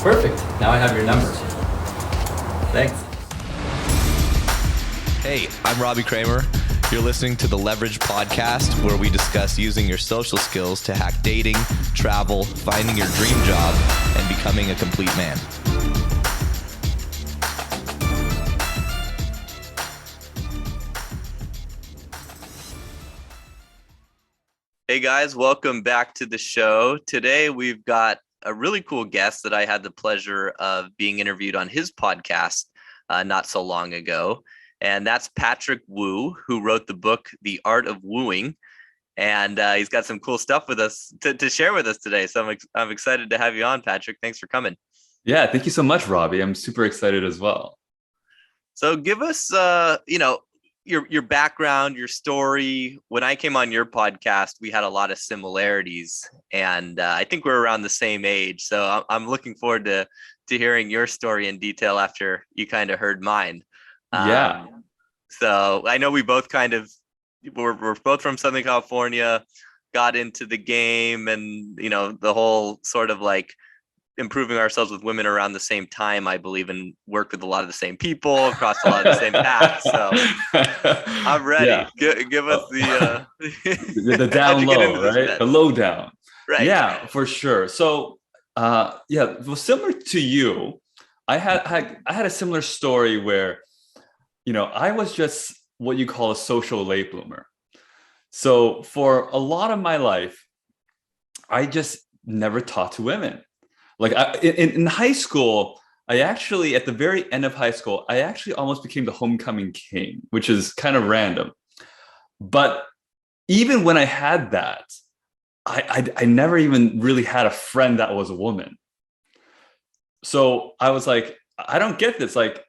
Perfect. Now I have your number. Thanks. Hey, I'm Robbie Kramer. You're listening to the Leverage Podcast, where we discuss using your social skills to hack dating, travel, finding your dream job, and becoming a complete man. Hey guys, welcome back to the show. Today we've got a really cool guest that I had the pleasure of being interviewed on his podcast not so long ago. And that's Patrick Wu, who wrote the book, The Art of Wooing. And he's got some cool stuff with us to share with us today. So I'm excited to have you on, Patrick. Thanks for coming. Yeah, thank you so much, Robbie. I'm super excited as well. So give us, your background, your story. When I came on your podcast, we had a lot of similarities, and I think we're around the same age. So I'm looking forward to hearing your story in detail after you kind of heard mine. Yeah. So I know we both we're both from Southern California, got into the game, and the whole sort of like improving ourselves with women around the same time, I believe, and worked with a lot of the same people across a lot of the same paths. So I'm ready. Yeah. Give us the down low, right? The low down. Right. Yeah, for sure. So well, similar to you, I had a similar story where, I was just what you call a social late bloomer. So for a lot of my life, I just never talked to women. Like in high school, I actually, at the very end of high school, I actually almost became the homecoming king, which is kind of random. But even when I had that, I never even really had a friend that was a woman. So I was like, I don't get this. Like,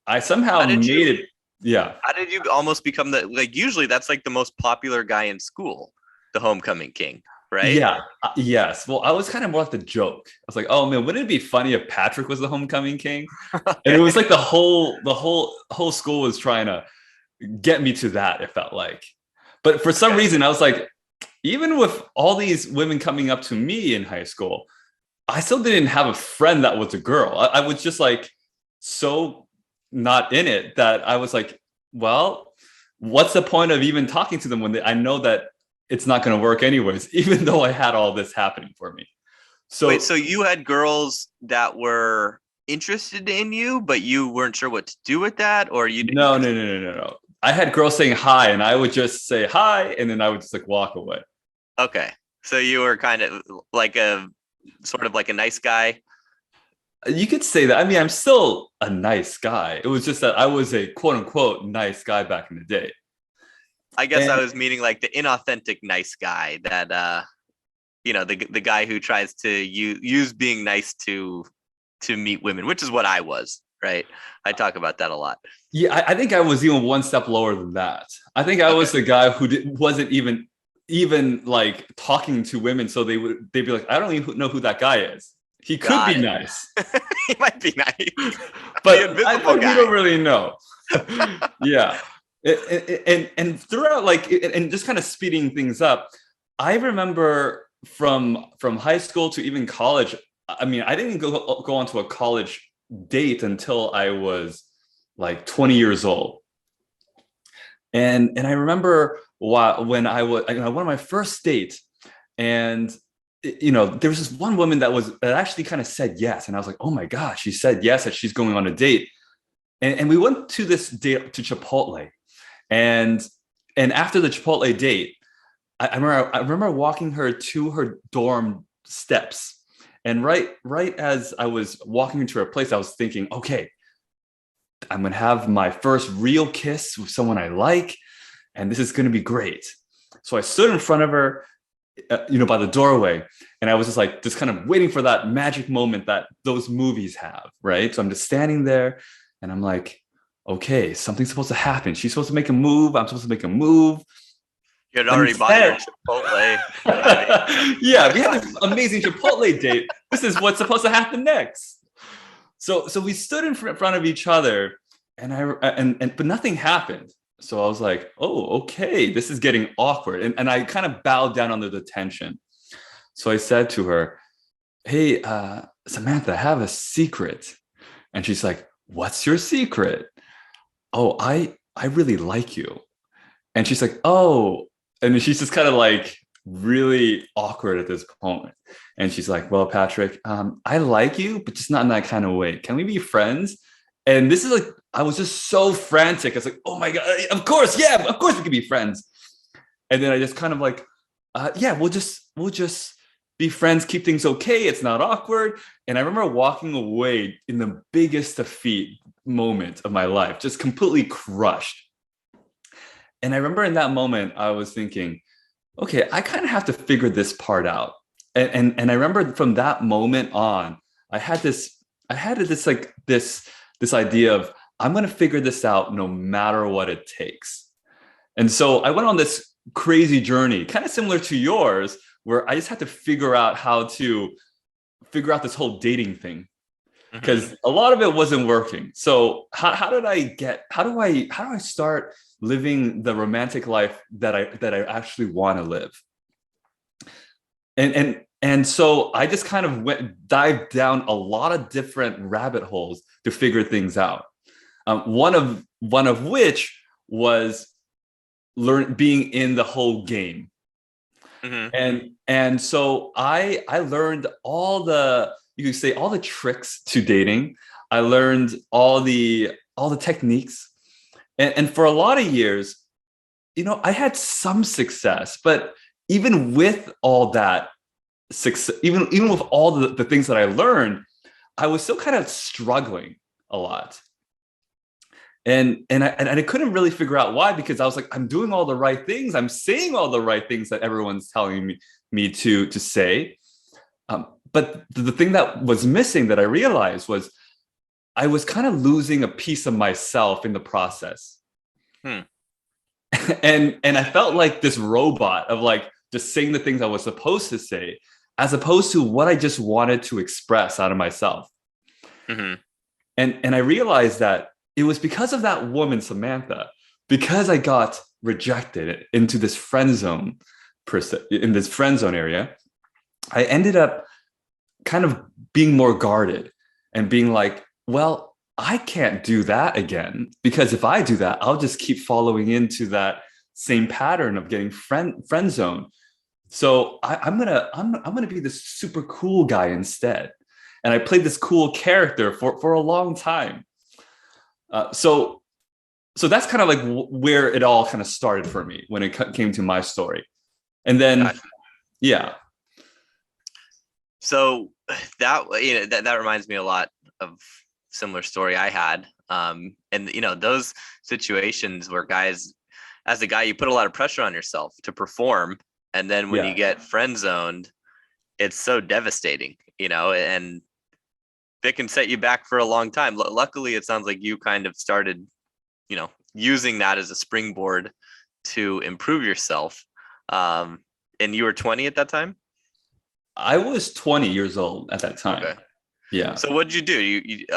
I somehow made it. Yeah. How did you almost become usually that's like the most popular guy in school, the homecoming king, right? Yeah. Yes. Well, I was kind of more like the joke. I was like, oh man, wouldn't it be funny if Patrick was the homecoming king? Okay. And it was like the whole school was trying to get me to that, it felt like. But for some reason, I was like, even with all these women coming up to me in high school, I still didn't have a friend that was a girl. I was just like so not in it that I was like, well, what's the point of even talking to them when I know that it's not going to work anyways, even though I had all this happening for me. So wait, so you had girls that were interested in you, but you weren't sure what to do with that, or you didn't? No. I had girls saying hi, and I would just say hi, and then I would just like walk away. Okay, so you were kind of like a sort of like a nice guy. You could say that. I mean, I'm still a nice guy. It was just that I was a quote unquote nice guy back in the day. I guess I was meaning like the inauthentic nice guy that, the guy who tries to use being nice to meet women, which is what I was, right? I talk about that a lot. Yeah, I think I was even one step lower than that. I think I was the guy who wasn't even like talking to women. So they'd be like, I don't even know who that guy is. He could be nice. He might be nice. But I think we don't really know. Yeah. And throughout, and just kind of speeding things up, I remember from high school to even college. I mean, I didn't go onto a college date until I was like 20 years old. And I remember when I was one of my first dates, and there was this one woman that actually kind of said yes, and I was like, oh my gosh, she said yes that she's going on a date, and we went to this date to Chipotle. And after the Chipotle date, I remember walking her to her dorm steps. And right as I was walking into her place, I was thinking, okay, I'm going to have my first real kiss with someone I like, and this is going to be great. So I stood in front of her, by the doorway, and I was just kind of waiting for that magic moment that those movies have, right? So I'm just standing there, and I'm like, okay, something's supposed to happen. She's supposed to make a move. I'm supposed to make a move. You had already bought your Chipotle. Yeah, we had this amazing Chipotle date. This is what's supposed to happen next. So we stood in front of each other, but nothing happened. So I was like, oh, okay, this is getting awkward. And I kind of bowed down under the tension. So I said to her, hey, Samantha, I have a secret. And she's like, what's your secret? Oh, I really like you. And she's like, oh, and then she's just kind of like really awkward at this point. And she's like, well, Patrick, I like you, but just not in that kind of way. Can we be friends? And this is like, I was just so frantic. I was like, oh my God, of course, yeah, of course we can be friends. And then I just kind of like, yeah, we'll just be friends, keep things okay. It's not awkward. And I remember walking away in the biggest defeat moment of my life, just completely crushed. And I remember in that moment, I was thinking, okay, I kind of have to figure this part out. And I remember from that moment on, I had this idea of I'm going to figure this out no matter what it takes. And so I went on this crazy journey, kind of similar to yours, where I just had to figure out how to figure out this whole dating thing, because a lot of it wasn't working. So how do I start living the romantic life that I actually want to live? And so I just kind of dived down a lot of different rabbit holes to figure things out. One of which was being in the whole game. And so I learned you could say all the tricks to dating. I learned all the techniques. And for a lot of years, I had some success, but even with all that success, even with all the things that I learned, I was still kind of struggling a lot. And I couldn't really figure out why, because I was like, I'm doing all the right things. I'm saying all the right things that everyone's telling me to say. But the thing that was missing that I realized was I was kind of losing a piece of myself in the process. And I felt like this robot of like just saying the things I was supposed to say, as opposed to what I just wanted to express out of myself. And I realized that it was because of that woman, Samantha, because I got rejected into this friend zone, in this friend zone area, I ended up kind of being more guarded and being like, well, I can't do that again, because if I do that, I'll just keep following into that same pattern of getting friend zone. So I'm gonna be this super cool guy instead. And I played this cool character for a long time. So that's kind of like where it all kind of started for me when it came to my story. And then, gotcha. Yeah. So that reminds me a lot of similar story I had. And those situations where guys, as a guy, you put a lot of pressure on yourself to perform. And then when you get friend zoned, it's so devastating, and it can set you back for a long time. Luckily, it sounds like you kind of started, using that as a springboard to improve yourself. And you were 20 at that time? I was 20 years old at that time. Okay. Yeah. So what did you do?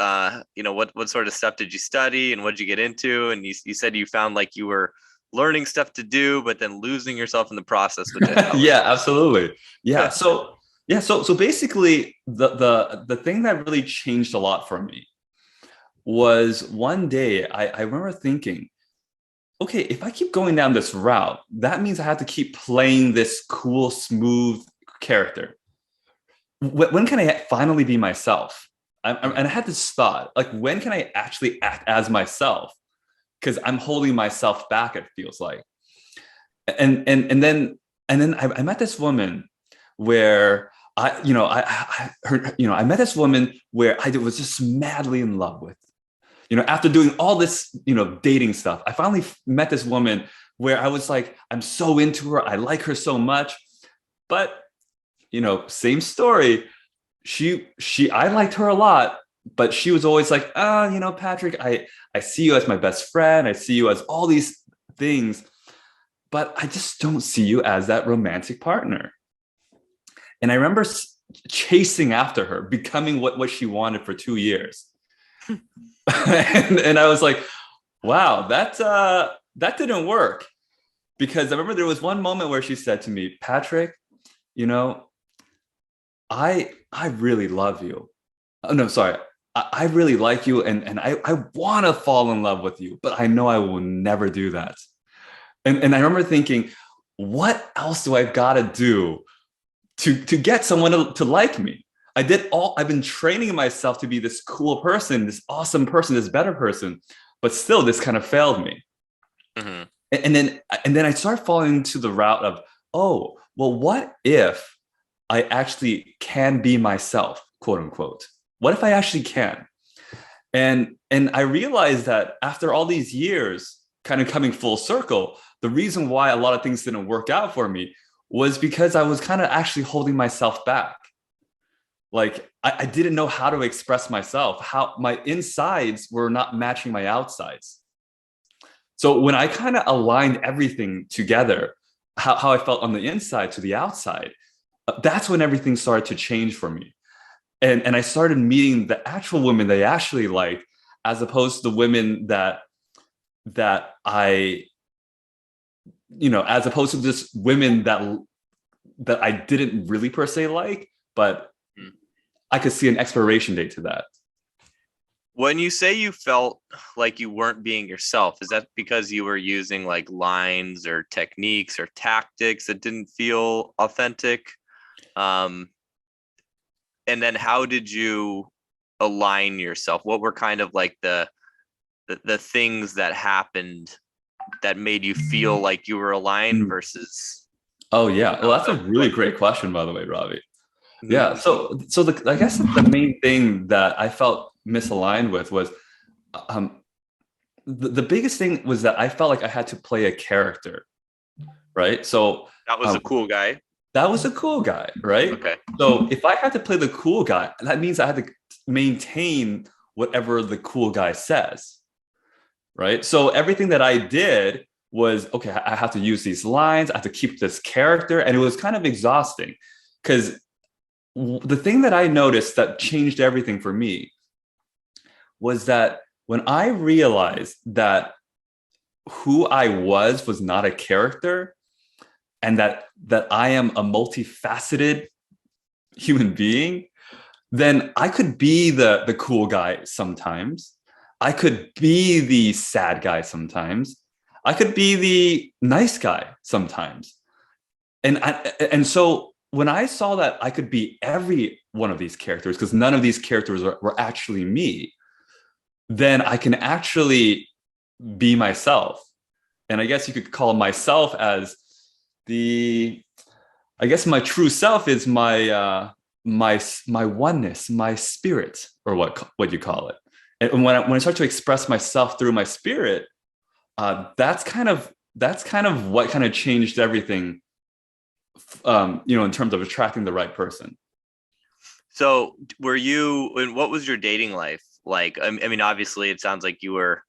What sort of stuff did you study, and what did you get into? And you said you found like you were learning stuff to do, but then losing yourself in the process. Which yeah, absolutely. Yeah. So basically the thing that really changed a lot for me was one day I remember thinking, okay, if I keep going down this route, that means I have to keep playing this cool, smooth character. When can I finally be myself? And I had this thought, like, when can I actually act as myself? Because I'm holding myself back, it feels like. And then I met this woman where I met this woman where I was just madly in love with. After doing all this, dating stuff, I finally met this woman where I was like, I'm so into her. I like her so much. But, same story. I liked her a lot, but she was always like, Patrick, I see you as my best friend. I see you as all these things, but I just don't see you as that romantic partner. And I remember chasing after her, becoming what she wanted for 2 years. and I was like, wow, that didn't work. Because I remember there was one moment where she said to me, Patrick, I really love you, oh no, sorry. I really like you and I want to fall in love with you, but I know I will never do that. And I remember thinking, what else do I gotta do to get someone to like me? I've been training myself to be this cool person, this awesome person, this better person, but still this kind of failed me. Mm-hmm. And then I started falling into the route of, oh, well, what if I actually can be myself, quote unquote? What if I actually can? And I realized that after all these years, kind of coming full circle, the reason why a lot of things didn't work out for me was because I was kind of actually holding myself back. Like I didn't know how to express myself, how my insides were not matching my outsides. So when I kind of aligned everything together, how I felt on the inside to the outside, that's when everything started to change for me. And I started meeting the actual women they actually like, as opposed to the women that I, as opposed to just women that I didn't really per se like, but I could see an expiration date to that. When you say you felt like you weren't being yourself, is that because you were using like lines or techniques or tactics that didn't feel authentic? And then how did you align yourself? What were kind of like the things that happened that made you feel like you were aligned versus? Oh yeah, well that's a really great question, by the way, Robbie. Yeah, so I guess the main thing that I felt misaligned with was the biggest thing was that I felt like I had to play a character, right? So that was a cool guy. That was a cool guy, right? Okay. So if I had to play the cool guy, that means I had to maintain whatever the cool guy says, right? So everything that I did was, okay, I have to use these lines, I have to keep this character, and it was kind of exhausting because the thing that I noticed that changed everything for me was that when I realized that who I was not a character, and that I am a multifaceted human being, then I could be the cool guy sometimes. I could be the sad guy sometimes. I could be the nice guy sometimes. And so when I saw that I could be every one of these characters, because none of these characters were actually me, then I can actually be myself. And I guess you could call myself as I guess my true self is my oneness, my spirit, or what you call it. And when I start to express myself through my spirit, that's kind of what kind of changed everything. In terms of attracting the right person. So what was your dating life like? I mean, obviously it sounds like you were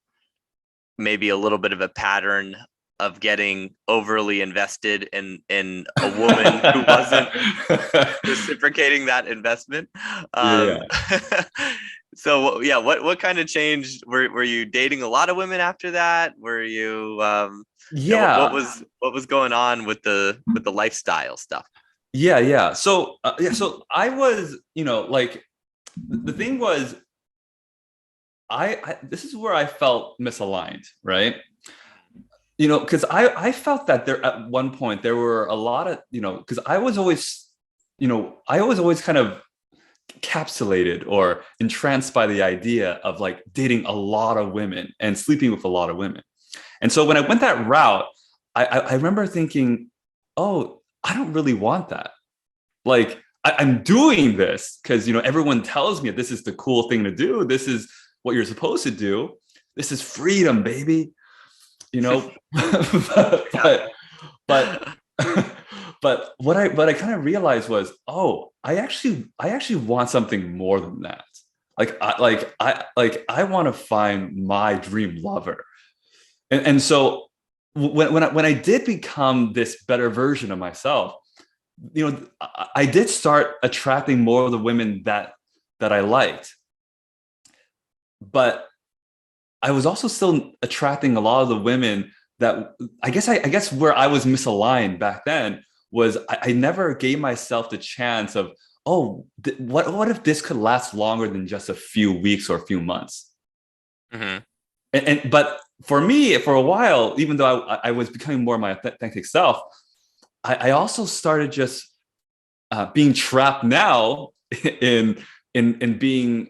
maybe a little bit of a pattern of getting overly invested in a woman who wasn't reciprocating that investment. So yeah, what kind of changed? Were you dating a lot of women after that? Were you what was going on with the lifestyle stuff? Yeah. So so I was, like the thing was, I this is where I felt misaligned, right? Because I felt that there at one point there were a lot of, because I was always kind of encapsulated or entranced by the idea of like dating a lot of women and sleeping with a lot of women. And so when I went that route, I remember thinking, oh, I don't really want that. Like I'm doing this because, everyone tells me this is the cool thing to do. This is what you're supposed to do. This is freedom, baby. but what I kind of realized was, oh, I actually want something more than that. I want to find my dream lover. And so when I did become this better version of myself, I did start attracting more of the women that I liked. But I was also still attracting a lot of the women that I guess where I was misaligned back then was I never gave myself the chance of, oh, what if this could last longer than just a few weeks or a few months? Mm-hmm. But for me, for a while, even though I was becoming more my authentic self, I also started just being trapped now in being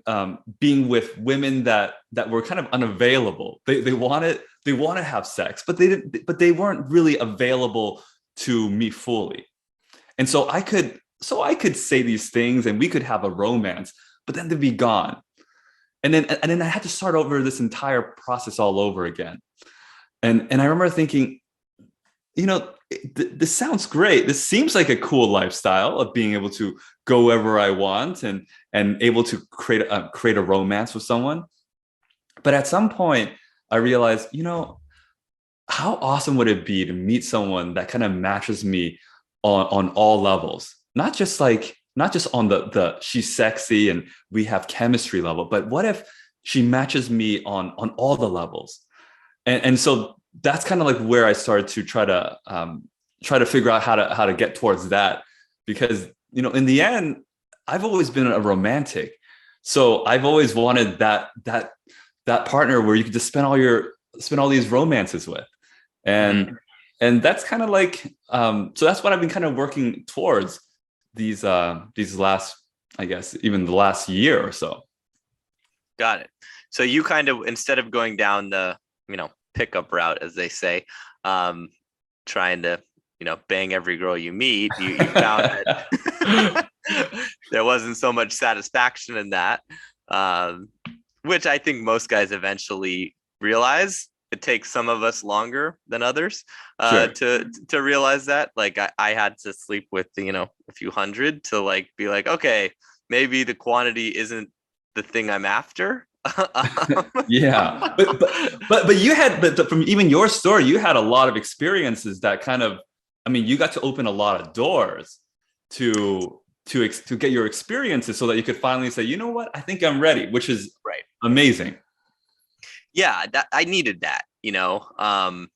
with women that were kind of unavailable. They want to have sex, but they weren't really available to me fully. And so I could say these things and we could have a romance, but then they'd be gone. And then I had to start over this entire process all over again. And I remember thinking, this sounds great. This seems like a cool lifestyle of being able to go wherever I want and able to create a romance with someone. But at some point, I realized, how awesome would it be to meet someone that kind of matches me on all levels, not just on the she's sexy and we have chemistry level, but what if she matches me on all the levels? And so that's kind of like where I started to try to figure out how to get towards that, because in the end, I've always been a romantic, so I've always wanted that partner where you could just spend all these romances with, and that's kind of like so that's what I've been kind of working towards these last, I guess, even the last year or so. Got it. So you kind of, instead of going down the pickup route, as they say, trying to bang every girl you meet, you found that there wasn't so much satisfaction in that, which I think most guys eventually realize. It takes some of us longer than others Sure. to realize that. Like I had to sleep with a few hundred to like be like, okay, maybe the quantity isn't the thing I'm after. Yeah, but you had, but from even your story, you had a lot of experiences that kind of, I mean, you got to open a lot of doors to get your experiences so that you could finally say, you know what, I think I'm ready, which is Right. Amazing. Yeah, I needed that, and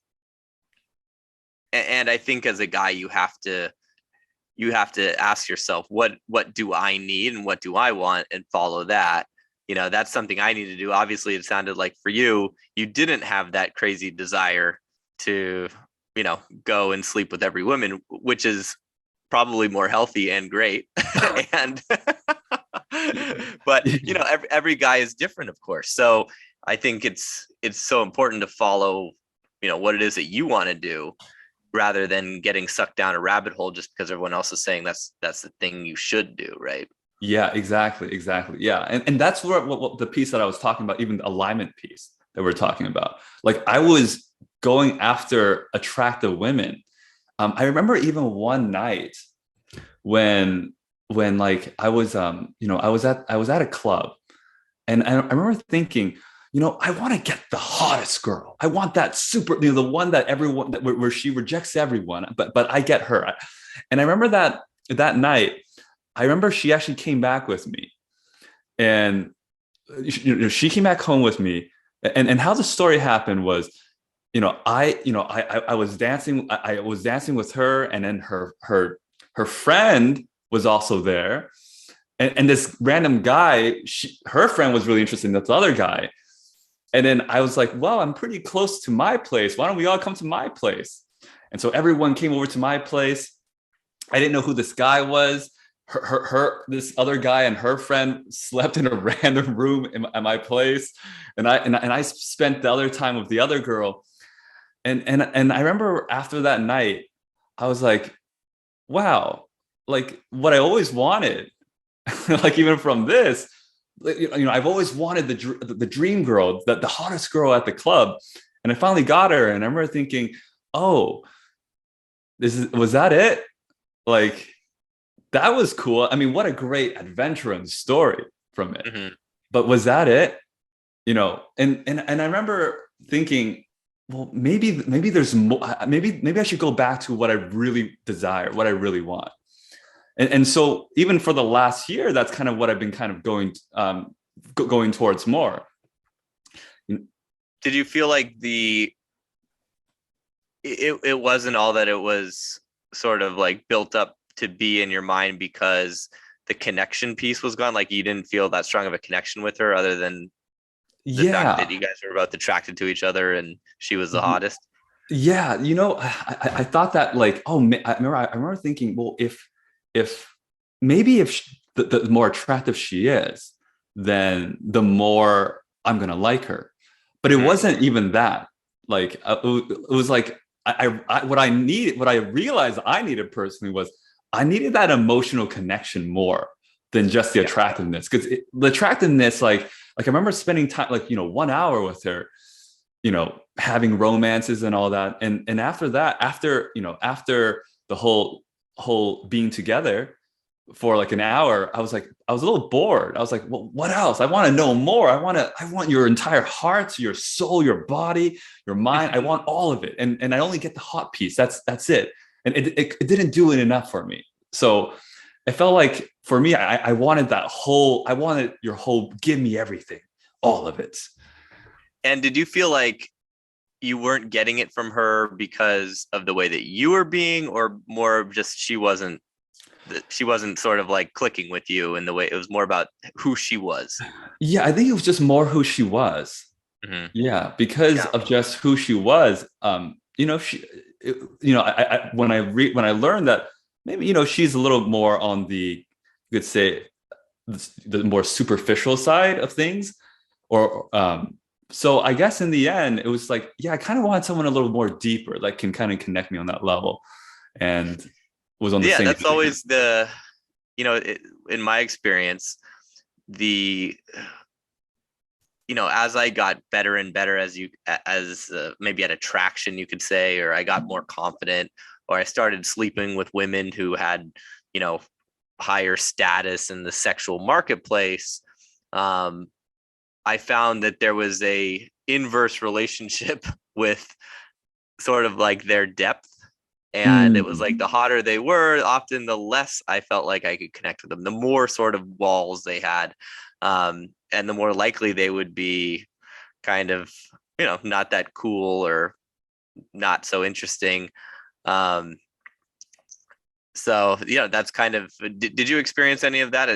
I think as a guy, you have to ask yourself, what do I need and what do I want, and follow that. That's something I need to do. Obviously, it sounded like for you didn't have that crazy desire to, go and sleep with every woman, which is probably more healthy and great. And but every guy is different, of course. So I think it's so important to follow, what it is that you want to do, rather than getting sucked down a rabbit hole just because everyone else is saying that's the thing you should do, right? Yeah, exactly. Yeah. And that's what the piece that I was talking about, even the alignment piece that we're talking about. Like, I was going after attractive women. I remember even one night when like I was I was at a club, and I remember thinking, I want to get the hottest girl. I want that super, the one that everyone, where she rejects everyone, but I get her. And I remember that night, I remember she actually came back with me, and she came back home with me. And how the story happened was, I was dancing. I was dancing with her, and then her friend was also there, and this random guy, her friend was really interested in this other guy. And then I was like, well, I'm pretty close to my place. Why don't we all come to my place? And so everyone came over to my place. I didn't know who this guy was. This other guy and her friend slept in a random room at my place, and I spent the other time with the other girl. And I remember after that night, I was like, wow, like what I always wanted, like even from this, I've always wanted the dream girl, the hottest girl at the club, and I finally got her. And I remember thinking, oh, was that it? Like, that was cool. I mean, what a great adventure and story from it. Mm-hmm. But was that it? And I remember thinking, well, maybe there's more. Maybe I should go back to what I really desire, what I really want. And so even for the last year, that's kind of what I've been kind of going towards more. Did you feel like it wasn't all that it was sort of like built up to be in your mind because the connection piece was gone? Like you didn't feel that strong of a connection with her other than the fact that you guys were both attracted to each other and she was the hottest? Yeah, I thought that like, I remember thinking, well, if maybe if the more attractive she is, then the more I'm gonna like her. But it wasn't even that. Like it was like what I realized I needed personally was I needed that emotional connection more than just the attractiveness. Because the attractiveness, like I remember spending time, like 1 hour with her, having romances and all that, and after that, after the whole being together for like an hour, I was a little bored. I was like, well, what else? I want to know more. I want your entire heart, your soul, your body, your mind. I want all of it. And I only get the hot piece. That's it. And it didn't do it enough for me. So it felt like for me, I wanted your whole, give me everything, all of it. And did you feel like you weren't getting it from her because of the way that you were being, or more of just she wasn't sort of like clicking with you in the way it was more about who she was? Yeah, I think it was just more who she was. Yeah, because of just who she was. When I learned that maybe she's a little more on the, you could say, the more superficial side of things, or so I guess in the end it was like, I kind of wanted someone a little more deeper, like can kind of connect me on that level, and was on the same. That's always the, in my experience, as I got better and better as maybe at attraction, you could say, or I got more confident, or I started sleeping with women who had, higher status in the sexual marketplace. I found that there was a inverse relationship with sort of like their depth. And it was like the hotter they were, often the less I felt like I could connect with them, the more sort of walls they had. And the more likely they would be kind of, not that cool or not so interesting. So, that's kind of, did you experience any of that?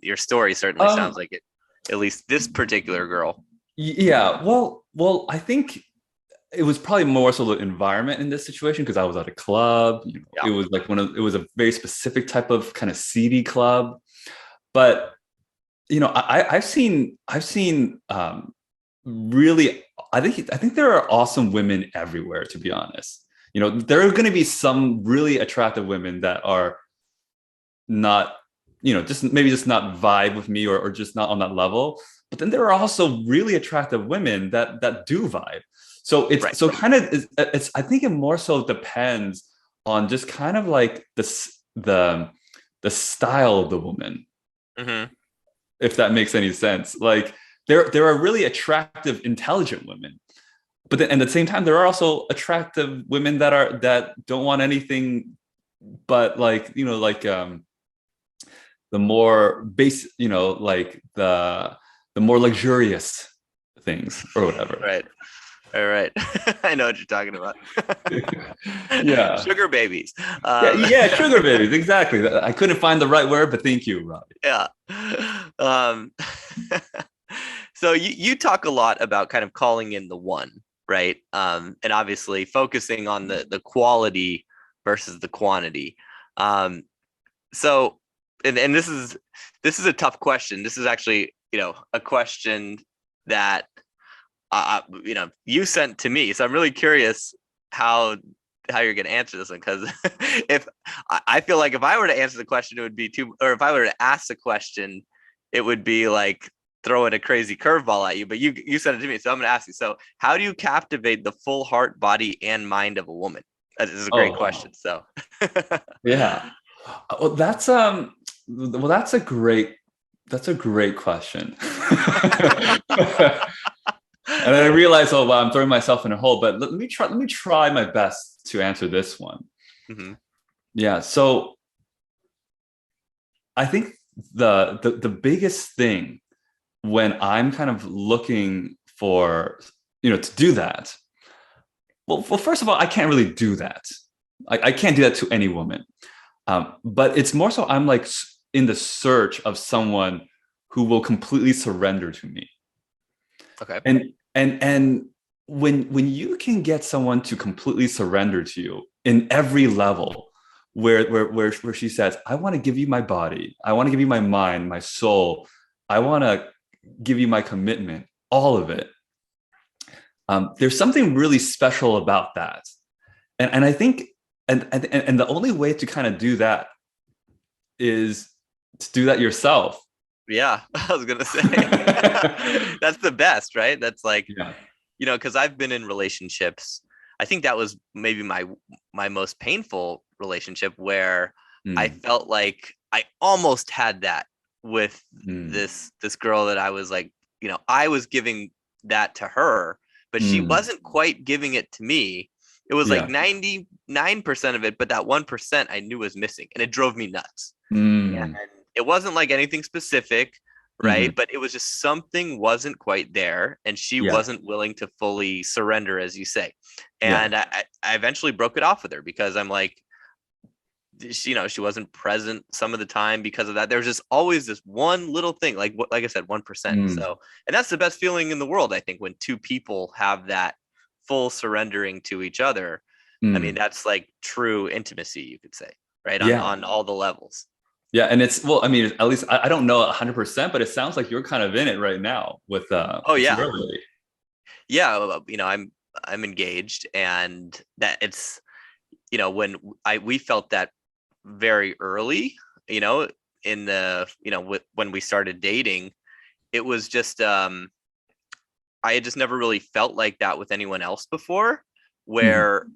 Your story certainly sounds like it, at least this particular girl. Yeah, well, I think it was probably more so the environment in this situation, because I was at a club. It was like it was a very specific type of kind of seedy club. But I've seen really, I think there are awesome women everywhere, to be honest. There are going to be some really attractive women that are not, just not vibe with me, or just not on that level. But then there are also really attractive women that do vibe. So it's I think it more so depends on just kind of like the style of the woman. If that makes any sense. Like there are really attractive, intelligent women, but then at the same time, there are also attractive women that don't want anything but like, the more base, like the more luxurious things or whatever. Right. All right. I know what you're talking about. Yeah. Sugar babies. Sugar babies. Exactly. I couldn't find the right word, but thank you, Robbie. Yeah. So you talk a lot about kind of calling in the one, right? And obviously focusing on the quality versus the quantity. So, and this is a tough question. This is actually, a question that you sent to me. So I'm really curious how you're going to answer this one, because if I feel like if I were to answer the question, it would be or if I were to ask the question, it would be like throwing a crazy curveball at you. But you sent it to me, so I'm going to ask you. So, how do you captivate the full heart, body, and mind of a woman? This is a great question. So, yeah, well, that's a great question. And I realized, I'm throwing myself in a hole. But let me try my best to answer this one. Yeah. So I think the biggest thing when I'm kind of looking for, to do that. Well, first of all, I can't really do that. I can't do that to any woman. But it's more so I'm like, in the search of someone who will completely surrender to me. Okay. And when you can get someone to completely surrender to you in every level, where she says, I want to give you my body, I want to give you my mind, my soul, I want to give you my commitment, all of it. There's something really special about that. And I think, and the only way to kind of do that is to do that yourself. Yeah, I was gonna say that's the best, right? That's like, because I've been in relationships. I think that was maybe my most painful relationship, where I felt like I almost had that with this girl that I was like, I was giving that to her, but she wasn't quite giving it to me. It was like 99% of it, but that 1% I knew was missing, and it drove me nuts. And it wasn't like anything specific, right? But it was just something wasn't quite there, and she wasn't willing to fully surrender, as you say. And I eventually broke it off with her, because I'm like, she wasn't present some of the time because of that. There was just always this one little thing, like I said, 1%. So, and that's the best feeling in the world, I think, when two people have that full surrendering to each other. I mean, that's like true intimacy, you could say, right? On all the levels. Yeah. And it's, well, I mean, at least I don't know 100%, but it sounds like you're kind of in it right now with your lady. Yeah. I'm engaged, and that it's, when we felt that very early, in the, when we started dating, it was just, I had just never really felt like that with anyone else before, where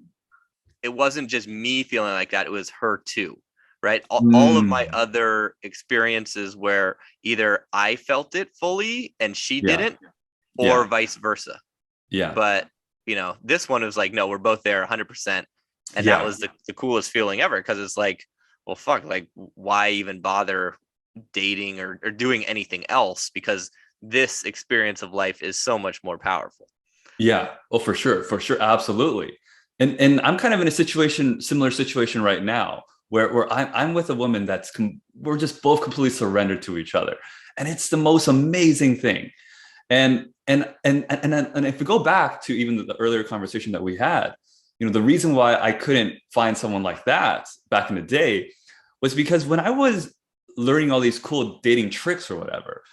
it wasn't just me feeling like that, it was her too, right? All of my other experiences where either I felt it fully and she didn't, or vice versa. Yeah. But, this one was like, no, we're both there 100%. And that was the coolest feeling ever, because it's like, well, fuck, like, why even bother dating or doing anything else? Because this experience of life is so much more powerful. Yeah. Oh, for sure. Absolutely. And I'm kind of in a similar situation right now, where I'm with a woman we're just both completely surrendered to each other. And it's the most amazing thing. And if we go back to even the earlier conversation that we had, the reason why I couldn't find someone like that back in the day was because when I was learning all these cool dating tricks or whatever,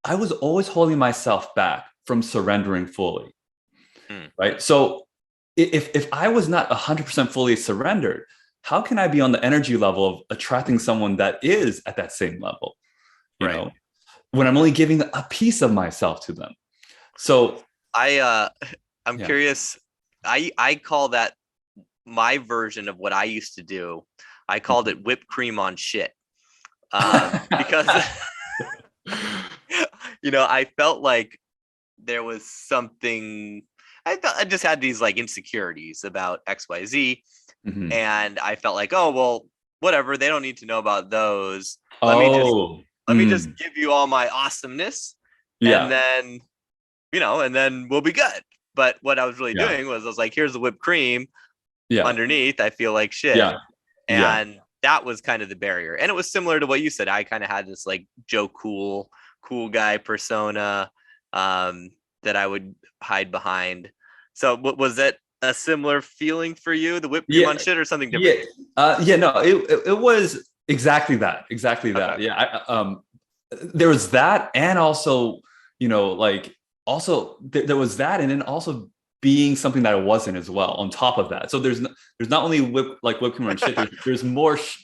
I was always holding myself back from surrendering fully. Right. So if I was not 100% fully surrendered, how can I be on the energy level of attracting someone that is at that same level? You know, when I'm only giving a piece of myself to them. So I'm curious. I call that my version of what I used to do. I called it whipped cream on shit, because I felt like there was something. I just had these like insecurities about XYZ, and I felt like, oh well, whatever. They don't need to know about those. Let me just give you all my awesomeness, and then and then we'll be good. But what I was really doing was I was like, here's the whipped cream. Underneath, I feel like shit. And that was kind of the barrier. And it was similar to what you said. I kind of had this like Joe cool guy persona that I would hide behind. So was that a similar feeling for you, the whipped cream on shit, or something different? No, it was exactly that. Okay. Yeah. There was that, and also, there was that, and then also being something that I wasn't as well on top of that. So there's not only whipped cream on shit,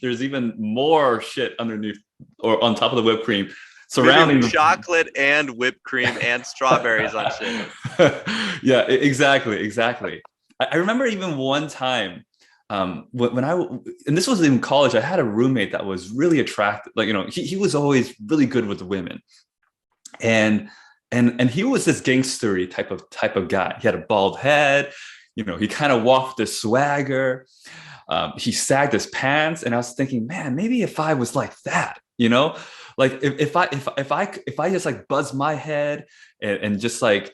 there's even more shit underneath or on top of the whipped cream surrounding chocolate and whipped cream and strawberries on shit. Yeah, exactly. I remember even one time when and this was in college, I had a roommate that was really attractive. Like, he was always really good with women. And he was this gangstery type of guy. He had a bald head, he kind of walked with a swagger. He sagged his pants, and I was thinking, man, maybe if I was like that, like if I just like buzz my head and just like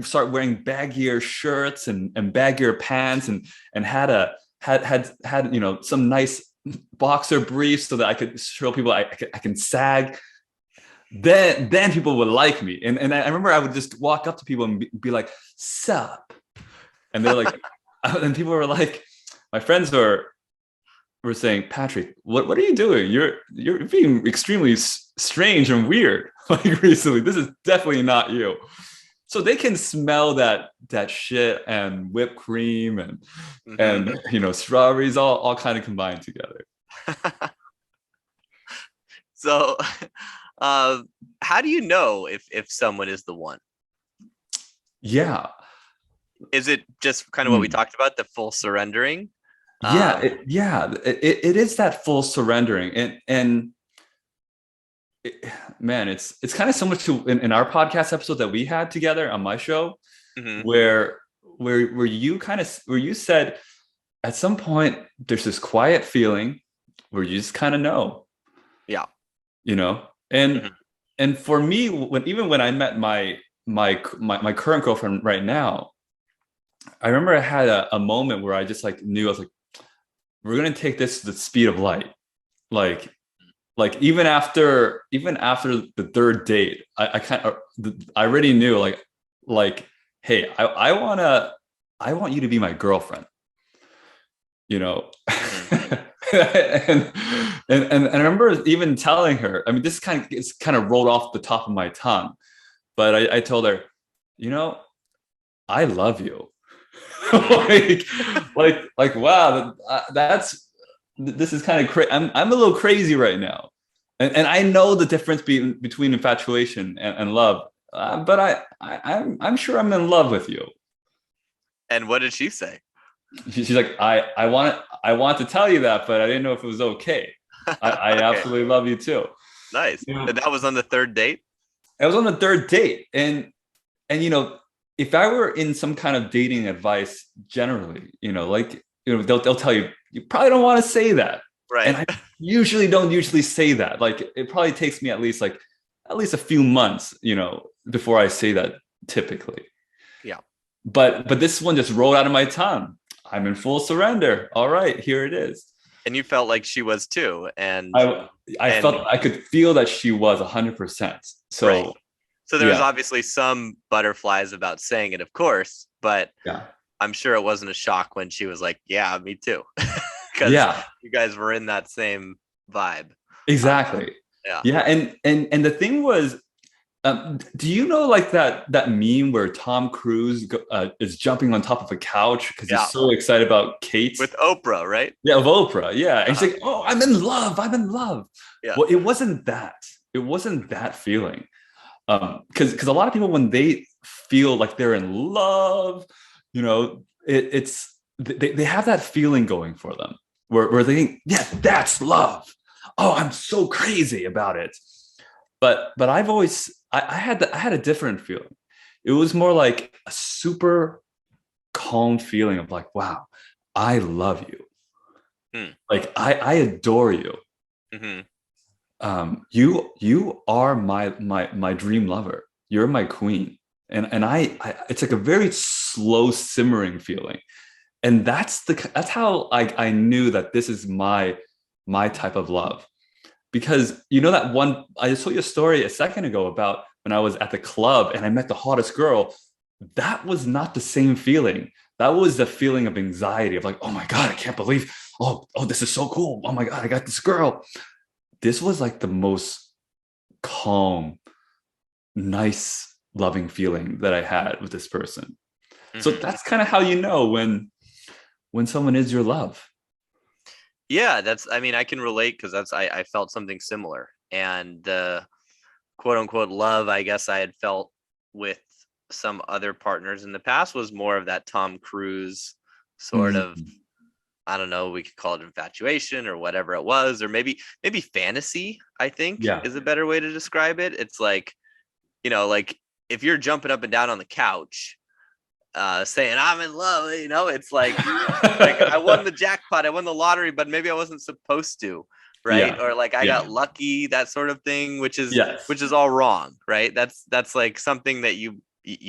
start wearing baggier shirts and baggier pants and had some nice boxer briefs so that I could show people I can sag, then people would like me. And I remember I would just walk up to people and be like, sup? And they're like, and people were like, my friends were saying, Patrick, what are you doing? You're being extremely strange and weird like recently. This is definitely not you. So they can smell that shit and whipped cream and strawberries all kind of combined together. So how do you know if someone is the one? Yeah. Is it just kind of what we talked about, the full surrendering? Yeah, it is that full surrendering, and man, it's kind of similar to in our podcast episode that we had together on my show, where you said at some point there's this quiet feeling where you just kind of know, and for me, when I met my current girlfriend right now, I remember I had a moment where I just knew, I was like, we're going to take this to the speed of light. Like even after the third date, I already knew hey, I want you to be my girlfriend, and I remember even telling her, I mean, this it's kind of rolled off the top of my tongue, but I told her, I love you. Wow, this is kind of crazy. I'm a little crazy right now, and I know the difference between infatuation and love, but I'm sure I'm in love with you. And what did she say? She's like, I want to tell you that, but I didn't know if it was okay. I okay. Absolutely love you too. Nice. And that was on the third date? It was on the third date, and if I were in some kind of dating advice generally, they'll tell you probably don't want to say that. Right. And I don't say that. Like, it probably takes me at least a few months, before I say that typically. Yeah. But this one just rolled out of my tongue. I'm in full surrender. All right, here it is. And you felt like she was too. And I felt I could feel that she was 100%. So right. So there was obviously some butterflies about saying it, of course, but I'm sure it wasn't a shock when she was like, yeah, me too. Because you guys were in that same vibe. Exactly. Yeah. And the thing was, do you know that meme where Tom Cruise is jumping on top of a couch because he's so excited about Kate? With Oprah, right? Yeah, with Oprah. Yeah. And she's like, oh, I'm in love. Yeah. Well, it wasn't that. It wasn't that feeling. Because a lot of people, when they feel like they're in love, it's they have that feeling going for them where they think, yeah, that's love. Oh, I'm so crazy about it. But I've always I had a different feeling. It was more like a super calm feeling of like, wow, I love you. Like I adore you. Mm-hmm. You are my dream lover. You're my queen. And I it's like a very slow simmering feeling. And that's how I knew that this is my type of love. Because that one, I just told you a story a second ago about when I was at the club and I met the hottest girl. That was not the same feeling. That was the feeling of anxiety of like, oh my God, I can't believe, oh, this is so cool. Oh my God, I got this girl. This was like the most calm, nice, loving feeling that I had with this person. Mm-hmm. So that's kind of how you know when someone is your love. Yeah, I can relate because I felt something similar. And the quote unquote love, I guess I had felt with some other partners in the past was more of that Tom Cruise sort of, I don't know, we could call it infatuation or whatever it was, or maybe fantasy, I think is a better way to describe it. It's like, like if you're jumping up and down on the couch, saying I'm in love, it's like, like I won the jackpot, I won the lottery, but maybe I wasn't supposed to, right? Yeah. Or like I got lucky, that sort of thing, which is all wrong, right? That's like something that you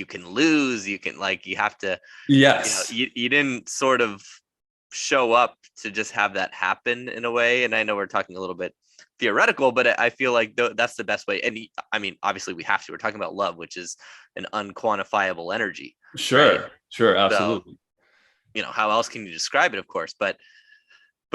can lose, you can you have to, you didn't sort of show up to just have that happen in a way. And I know we're talking a little bit theoretical, but I feel like that's the best way. And I mean, obviously we have to, we're talking about love, which is an unquantifiable energy. Sure. Right? Sure. So, Absolutely. how else can you describe it, of course, but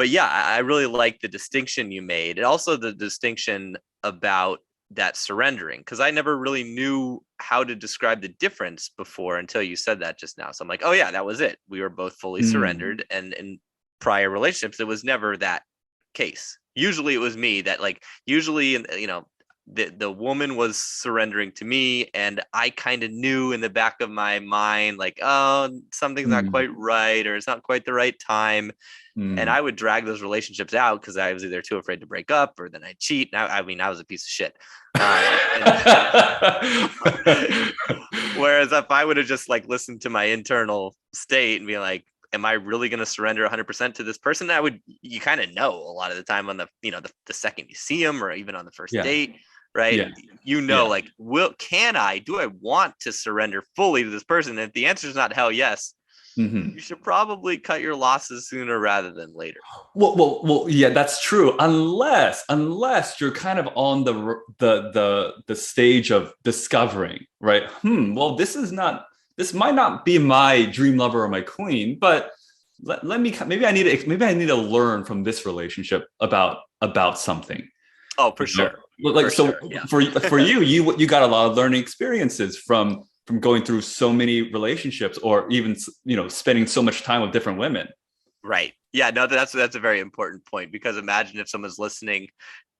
yeah, I really like the distinction you made, and also the distinction about that surrendering, because I never really knew how to describe the difference before until you said that just now. So I'm like, oh yeah, that was it. We were both fully surrendered, and in prior relationships, it was never that case. Usually, it was me that usually, the woman was surrendering to me, and I kind of knew in the back of my mind, like, oh, something's not quite right, or it's not quite the right time. And I would drag those relationships out because I was either too afraid to break up, or then I'd cheat. I mean, I was a piece of shit. Whereas if I would have just listened to my internal state and be like, am I really going to surrender 100% to this person? You kind of know a lot of the time on the second you see them, or even on the first date, right? Yeah. Do I want to surrender fully to this person? And if the answer is not hell yes, you should probably cut your losses sooner rather than later. Well, yeah, that's true. Unless you're kind of on the stage of discovering, right? Well, this might not be my dream lover or my queen, but maybe I need to learn from this relationship about something. Oh, for sure. For you got a lot of learning experiences from going through so many relationships, or even spending so much time with different women. Right. Yeah, no, that's a very important point, because imagine if someone's listening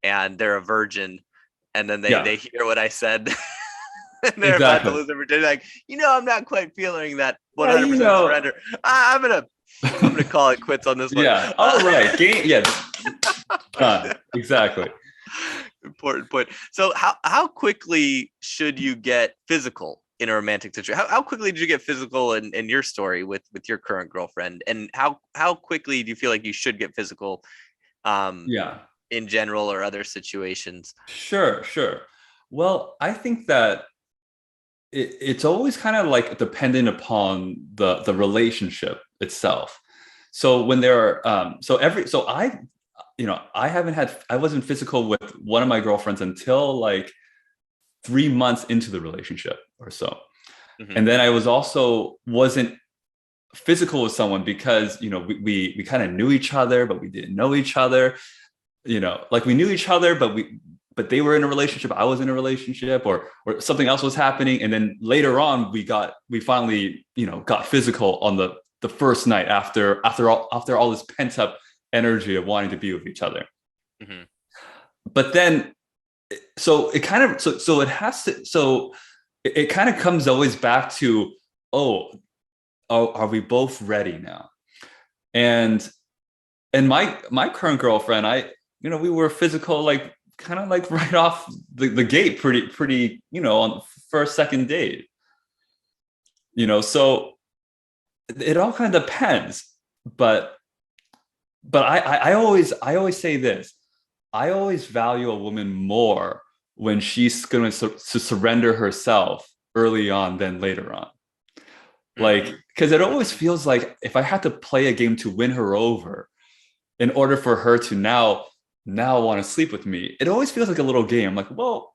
and they're a virgin, and then they hear what I said and they're about to lose their virginity, like, I'm not quite feeling that 100% surrender. I'm gonna call it quits on this one. Yeah. All right. Exactly. Important point. So how quickly should you get physical in a romantic situation? How quickly did you get physical in your story with your current girlfriend? And how quickly do you feel like you should get physical in general, or other situations? Sure. Well, I think that it's always kind of dependent upon the relationship itself. So when there are I wasn't physical with one of my girlfriends until 3 months into the relationship or so. And then I wasn't physical with someone because, we kind of knew each other, but we didn't know each other. We knew each other, but they were in a relationship, I was in a relationship, or something else was happening. And then later on, we finally, got physical on the first night after all this pent up energy of wanting to be with each other. But then, it kind of comes always back to, are we both ready now? And my current girlfriend, we were physical, kind of right off the gate, pretty, on the first, second date, so it all kind of depends. But I always say this: I always value a woman more when she's going to surrender herself early on than later on. Because it always feels like if I had to play a game to win her over in order for her to now want to sleep with me, it always feels like a little game. Like, well,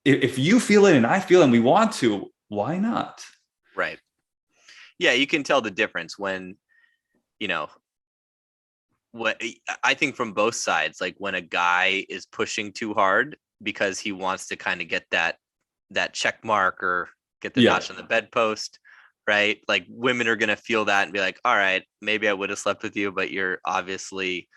if you feel it and I feel it and we want to, why not? Right. Yeah, you can tell the difference when, what I think from both sides, when a guy is pushing too hard because he wants to kind of get that check mark or get the notch on the bedpost, right? Women are going to feel that and be like, all right, maybe I would have slept with you, but you're obviously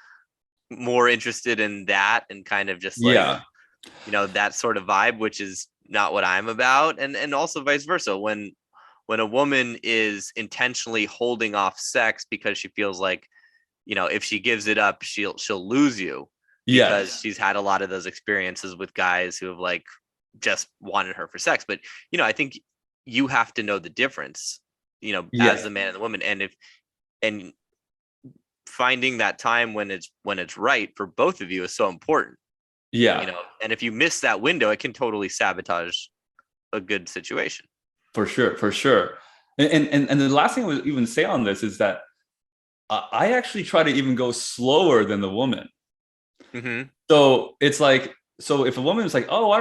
more interested in that, and kind of just that sort of vibe, which is not what I'm about. And also vice versa. When a woman is intentionally holding off sex because she feels like, if she gives it up, she'll lose you, because she's had a lot of those experiences with guys who have just wanted her for sex. But, I think you have to know the difference, as the man and the woman. And finding that time when it's right for both of you is so important. And if you miss that window, it can totally sabotage a good situation. For sure. And the last thing I would even say on this is that I actually try to even go slower than the woman. Mm-hmm. So it's like, so if a woman is like, oh, why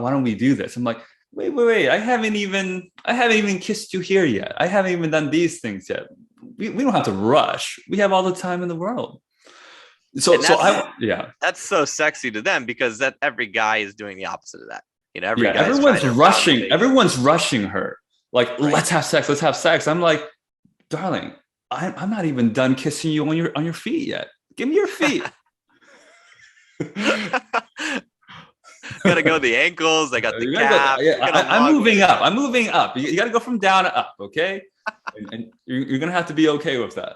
don't we do this? I'm like, wait, I haven't even kissed you here yet. I haven't even done these things yet. We don't have to rush. We have all the time in the world. That's so sexy to them, because that every guy is doing the opposite of that. Everyone's rushing her. Like, right. Let's have sex. I'm like, darling, I'm not even done kissing you on your feet yet. Give me your feet. Gotta go the ankles. I got the calf. I'm moving up. You got to go from down to up, okay? and you're gonna have to be okay with that.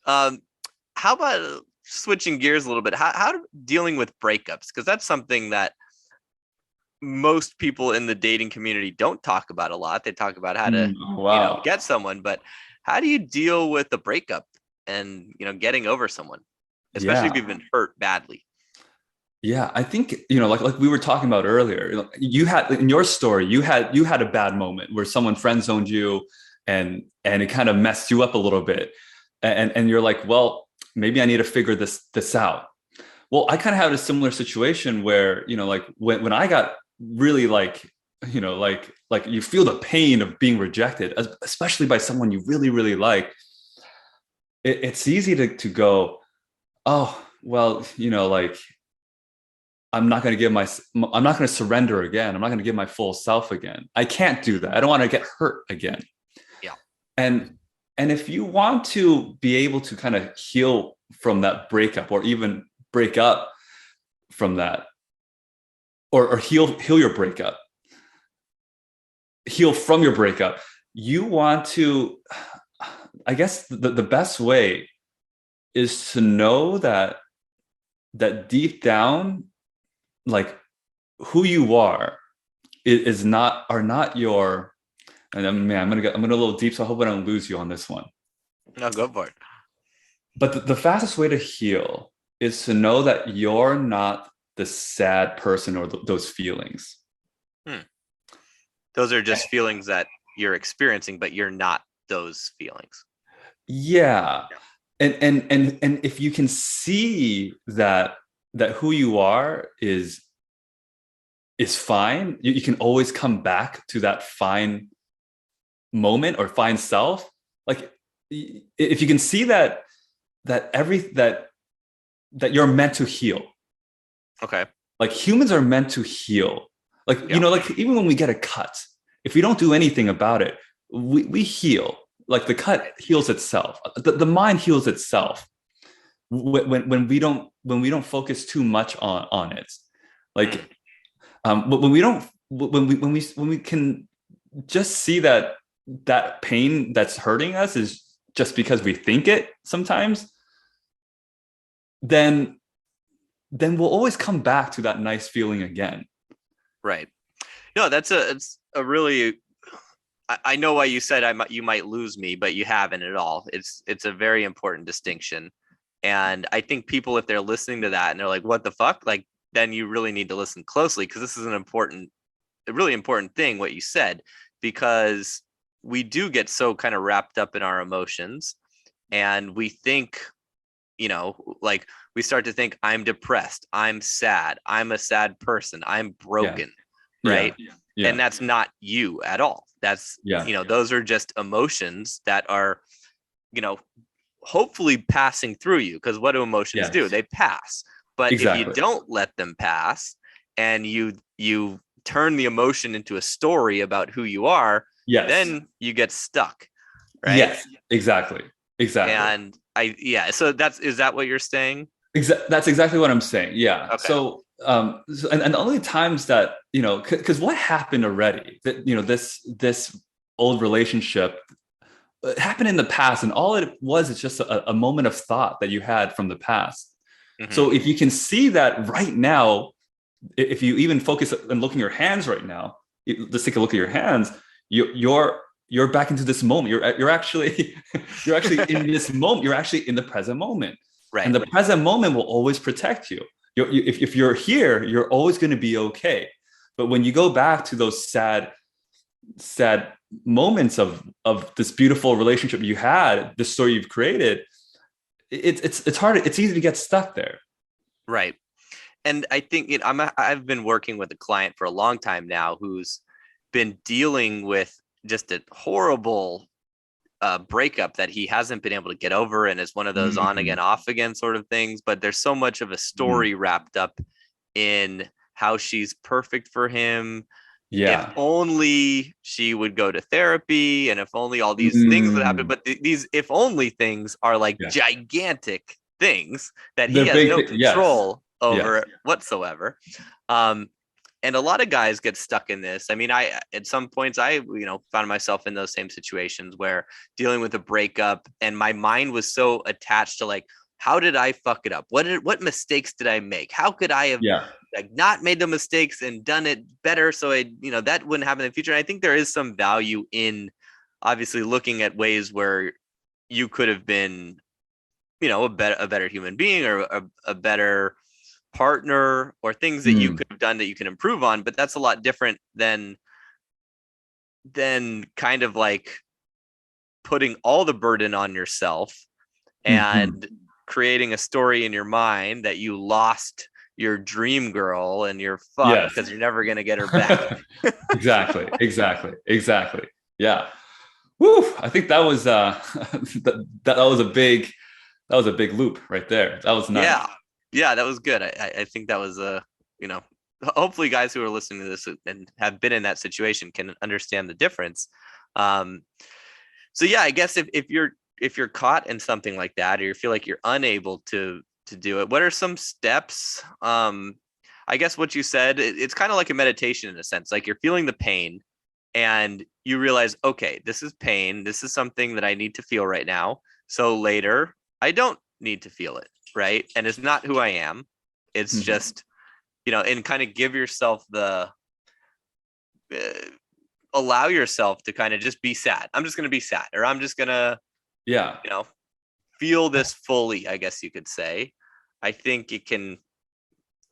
How about switching gears a little bit? How dealing with breakups? Because that's something that most people in the dating community don't talk about a lot. They talk about how to get someone, but how do you deal with the breakup and getting over someone, especially if you've been hurt badly? Yeah, I think like we were talking about earlier. You had in your story, you had a bad moment where someone friend zoned you, and it kind of messed you up a little bit, and you're like, well, maybe I need to figure this out. Well, I kind of had a similar situation where like when I got really like you feel the pain of being rejected, especially by someone you really, really like. It's easy to go, oh, well, like, I'm not going to surrender again. I'm not going to give my full self again. I can't do that. I don't want to get hurt again. Yeah. And if you want to be able to kind of heal from that breakup, or even break up from that, or heal your breakup, heal from your breakup, you want to, I guess the best way is to know that deep down, like, who you are are not your, and man, I'm gonna a little deep, so I hope I don't lose you on this one. No, go for it. But the fastest way to heal is to know that you're not the sad person or those feelings. Those are just feelings that you're experiencing, but you're not those feelings. Yeah. And if you can see that who you are is fine, you can always come back to that fine moment or fine self. Like, if you can see that you're meant to heal. Okay. Like, humans are meant to heal. Like, like, even when we get a cut, if we don't do anything about it, we heal. Like, the cut heals itself. The mind heals itself when we don't focus too much on it. Like, when we can just see that pain that's hurting us is just because we think it sometimes, then we'll always come back to that nice feeling again. Right. No, it's a really, I know why you said you might lose me, but you haven't at all. It's a very important distinction. And I think people, if they're listening to that and they're like, what the fuck? Like, then you really need to listen closely, because this is a really important thing, what you said, because we do get so kind of wrapped up in our emotions, and we think, like, we start to think, I'm depressed, I'm sad, I'm a sad person, I'm broken. Yeah. Right. Yeah. And that's not you at all. That's, those are just emotions that are, hopefully passing through you, because what do emotions do? They pass. But if you don't let them pass, and you turn the emotion into a story about who you are, then you get stuck. Right. Yes, exactly. And so is that what you're saying? That's exactly what I'm saying. Yeah. Okay. So, and the only times that, because what happened already, that, this old relationship happened in the past, and all it was is just a moment of thought that you had from the past. Mm-hmm. So if you can see that right now, if you even focus on looking at your hands right now, let's take a look at your hands, you're back into this moment. You're actually in this moment. You're actually in the present moment. Right. And the present moment will always protect you. If you're here, you're always going to be okay. But when you go back to those sad moments of this beautiful relationship you had, this story you've created, it's hard. It's easy to get stuck there. Right. And I think I've been working with a client for a long time now who's been dealing with just a horrible breakup that he hasn't been able to get over, and is one of those on again, off again sort of things. But there's so much of a story wrapped up in how she's perfect for him. Yeah. If only she would go to therapy, and if only all these things would happen. But these if only things are like gigantic things that he has no control over whatsoever. And a lot of guys get stuck in this. I mean, at some points I found myself in those same situations where dealing with a breakup, and my mind was so attached to like, how did I fuck it up? What mistakes did I make? How could I have like not made the mistakes and done it better so that wouldn't happen in the future? And I think there is some value in obviously looking at ways where you could have been a better human being, or a better partner, or things that you could have done that you can improve on. But that's a lot different than kind of like putting all the burden on yourself and creating a story in your mind that you lost your dream girl and you're fucked because you're never going to get her back. Exactly. Yeah. Woo. I think that was that was a big loop right there. That was nice. Yeah, that was good. I think that was hopefully guys who are listening to this and have been in that situation can understand the difference. So yeah, I guess if you're caught in something like that, or you feel like you're unable to do it, what are some steps? I guess what you said, it's kind of like a meditation in a sense. Like you're feeling the pain and you realize, okay, this is pain. This is something that I need to feel right now. So later I don't need to feel it. Right. And it's not who I am. It's just, and kind of give yourself the, allow yourself to kind of just be sad. I'm just going to be sad, or I'm just going to, feel this fully, I guess you could say. I think it can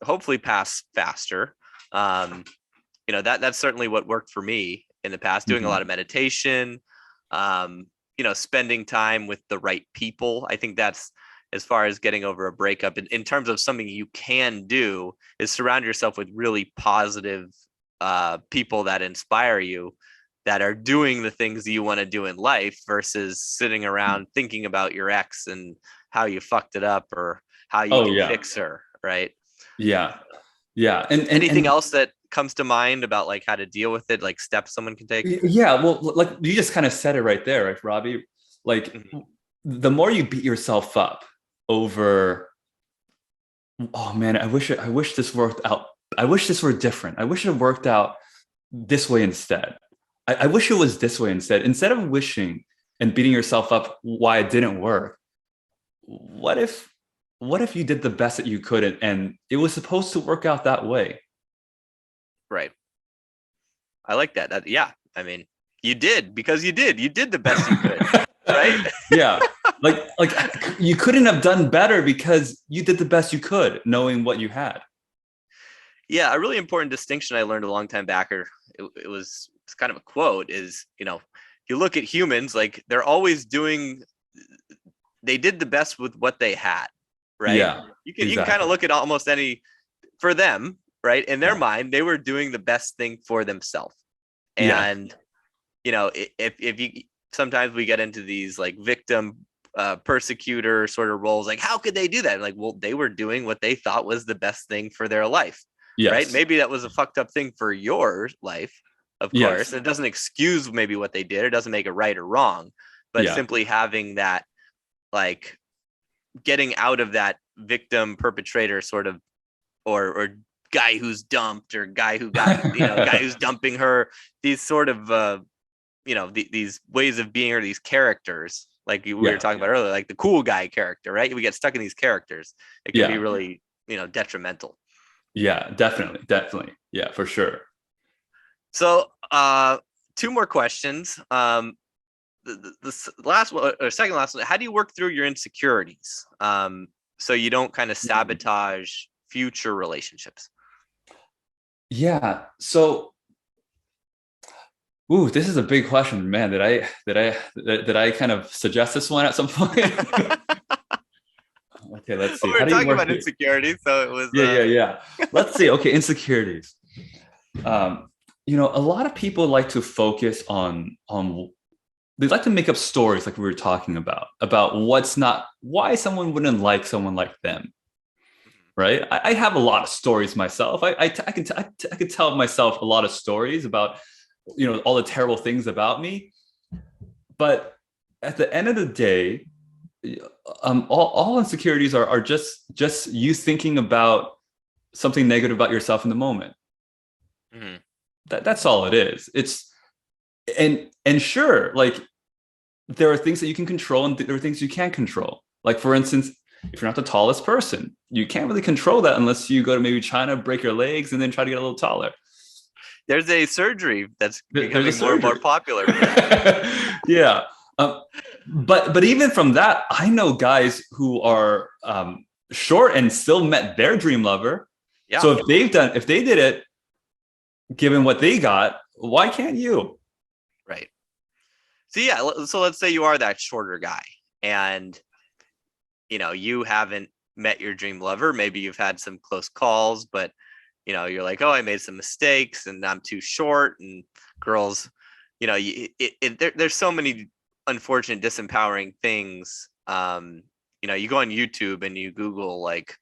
hopefully pass faster. That's certainly what worked for me in the past, doing a lot of meditation, spending time with the right people. I think that's, as far as getting over a breakup, in terms of something you can do, is surround yourself with really positive people that inspire you, that are doing the things that you want to do in life, versus sitting around thinking about your ex and how you fucked it up, or how you can fix her. Right. Yeah. And anything else that comes to mind about like how to deal with it, like steps someone can take? Yeah. Well, like you just kind of said it right there, right, Robbie? Like the more you beat yourself up over, oh man, I wish this worked out. I wish this were different. I wish it worked out this way instead. I wish it was this way instead. Instead of wishing and beating yourself up why it didn't work, what if you did the best that you could, and it was supposed to work out that way? Right. I like that. Yeah. I mean, you did the best you could. Right. Yeah. Like you couldn't have done better because you did the best you could, knowing what you had. Yeah, a really important distinction I learned a long time back, or it's kind of a quote, is you look at humans, like they're always they did the best with what they had, right? Yeah, you can kind of look at almost any, for them, right, in their mind, they were doing the best thing for themselves. And if you, sometimes we get into these like victim persecutor sort of roles, like how could they do that? Like, well, they were doing what they thought was the best thing for their life. Right. Maybe that was a fucked up thing for your life, of course. It doesn't excuse maybe what they did. It doesn't make it right or wrong, but simply having that, like getting out of that victim perpetrator sort of, or guy who's dumped, or guy who got, guy who's dumping her, these sort of, these ways of being, or these characters, like we were talking about earlier, like the cool guy character, right? We get stuck in these characters. It can be really, detrimental. Yeah, definitely. Yeah, for sure. So, two more questions. The last one, or second last one, how do you work through your insecurities so you don't kind of sabotage future relationships? Yeah. So Ooh, this is a big question, man. Did I kind of suggest this one at some point? Okay, let's see. We How were do you talking work about insecurity, so it was. Yeah. Let's see. Okay, insecurities. A lot of people like to focus on they like to make up stories like we were talking about why someone wouldn't like someone like them, right? I have a lot of stories myself. I can tell myself a lot of stories about all the terrible things about me, but at the end of the day, all insecurities are just you thinking about something negative about yourself in the moment. Mhm. That's all it is. And sure, like there are things that you can control and there are things you can't control. Like for instance, if you're not the tallest person, you can't really control that unless you go to maybe China, break your legs, and then try to get a little taller. There's a surgery that's There's becoming a more and more surgery. popular. Yeah. But even from that, I know guys who are short and still met their dream lover. Yeah. So if they did it, given what they got, why can't you? Right. So yeah, so let's say you are that shorter guy and you haven't met your dream lover. Maybe you've had some close calls, but you're like, oh, I made some mistakes and I'm too short. And girls, there's so many unfortunate, disempowering things. You go on YouTube and you Google like,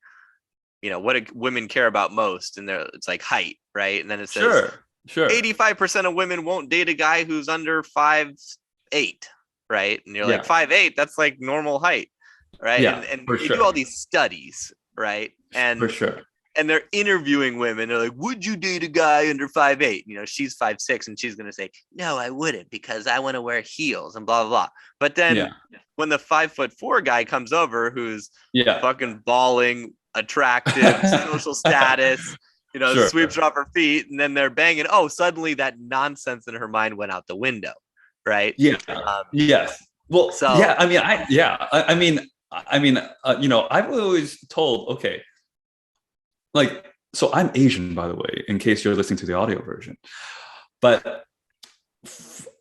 what do women care about most? And it's like height, right? And then it says Sure. 85% of women won't date a guy who's under 5'8", right? And you're like 5'8", that's like normal height, right? Yeah, and for they sure. do all these studies, right? And for sure. And they're interviewing women. They're like, would you date a guy under 5'8"? She's 5'6", and she's gonna say, no, I wouldn't because I want to wear heels and blah blah blah. But then when the 5'4" guy comes over, who's fucking balling, attractive, social status, sweeps her off her feet, and then they're banging. Oh, suddenly that nonsense in her mind went out the window, right? Yeah. Yes. Well, so yeah. I've always told, okay, like, so I'm Asian, by the way, in case you're listening to the audio version. But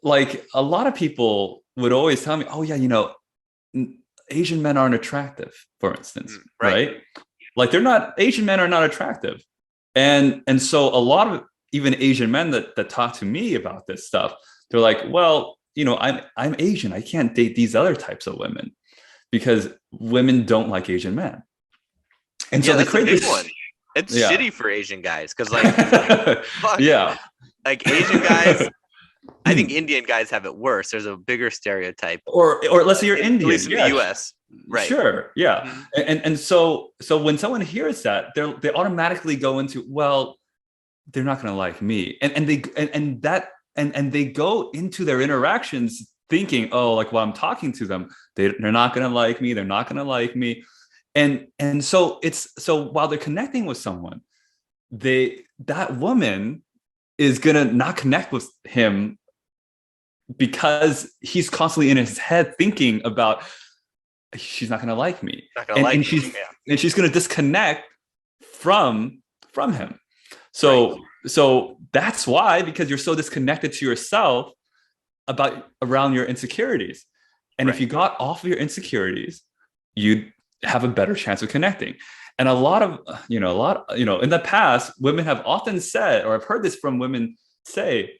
like a lot of people would always tell me, oh yeah, Asian men aren't attractive, for instance, right? Like Asian men are not attractive. And so a lot of even Asian men that talk to me about this stuff, they're like, well, I'm Asian. I can't date these other types of women because women don't like Asian men. And so that's the big one. It's shitty for Asian guys because like, fuck, like Asian guys, I think Indian guys have it worse. There's a bigger stereotype. Or let's say you're Indian, at least in the US. Right. Sure. Yeah. Mm-hmm. And so when someone hears that, they automatically go into, well, they're not going to like me. And they go into their interactions thinking, oh, like while I'm talking to them, they're not going to like me. They're not going to like me. And so while they're connecting with someone, that woman is going to not connect with him because he's constantly in his head thinking about, she's not going to like me. And she's going to disconnect from him. So that's why, because you're so disconnected to yourself around your insecurities. And if you got off of your insecurities, you'd have a better chance of connecting. And a lot of, in the past, women have often said, or I've heard this from women say,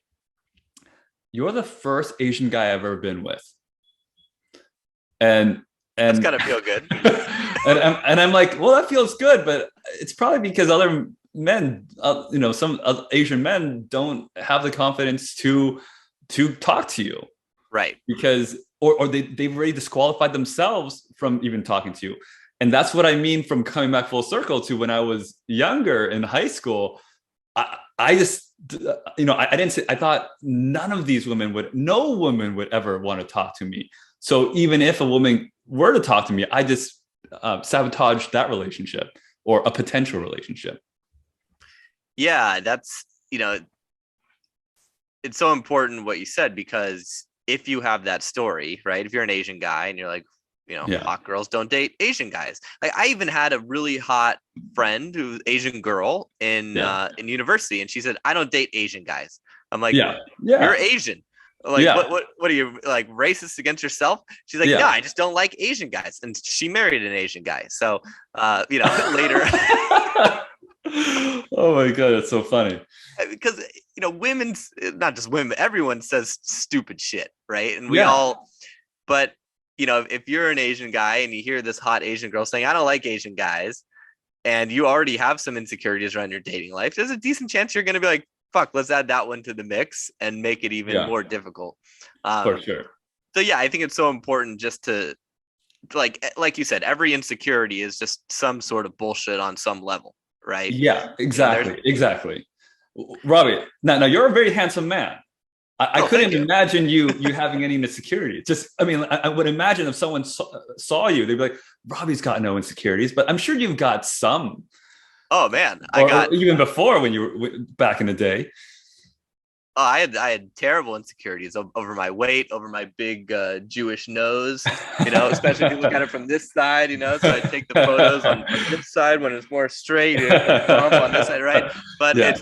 you're the first Asian guy I've ever been with. And that's gotta feel good. and I'm like, well, that feels good, but it's probably because other men, some Asian men don't have the confidence to talk to you, right? Because or they've already disqualified themselves from even talking to you. And that's what I mean from coming back full circle to when I was younger in high school. I just, I thought no woman would ever want to talk to me. So even if a woman were to talk to me, I just sabotaged that relationship or a potential relationship. Yeah, that's, it's so important what you said, because if you have that story, right? If you're an Asian guy and you're like, hot girls don't date Asian guys. Like I even had a really hot friend who's Asian girl in university, and she said, I don't date Asian guys. I'm like, Yeah. you're Asian. Like, Yeah. what are you, like, racist against yourself? She's like, no, I just don't like Asian guys. And she married an Asian guy. So, later. Oh my God, that's so funny. Because, women's, not just women, everyone says stupid shit, right? And we all, but, if you're an Asian guy and you hear this hot Asian girl saying, I don't like Asian guys, and you already have some insecurities around your dating life, there's a decent chance you're going to be like, fuck, let's add that one to the mix and make it even more difficult. For sure. So yeah, I think it's so important just to, like you said, every insecurity is just some sort of bullshit on some level, right? Yeah, exactly. Robbie, now you're a very handsome man. I couldn't imagine you having any insecurity. I would imagine if someone saw you, they'd be like, Robbie's got no insecurities, but I'm sure you've got some. Oh man, or even before when you were back in the day. Oh, I had terrible insecurities over my weight, over my big Jewish nose, especially if you look at it from this side, so I take the photos on this side when it's more straight, bump on this side, right? But it's,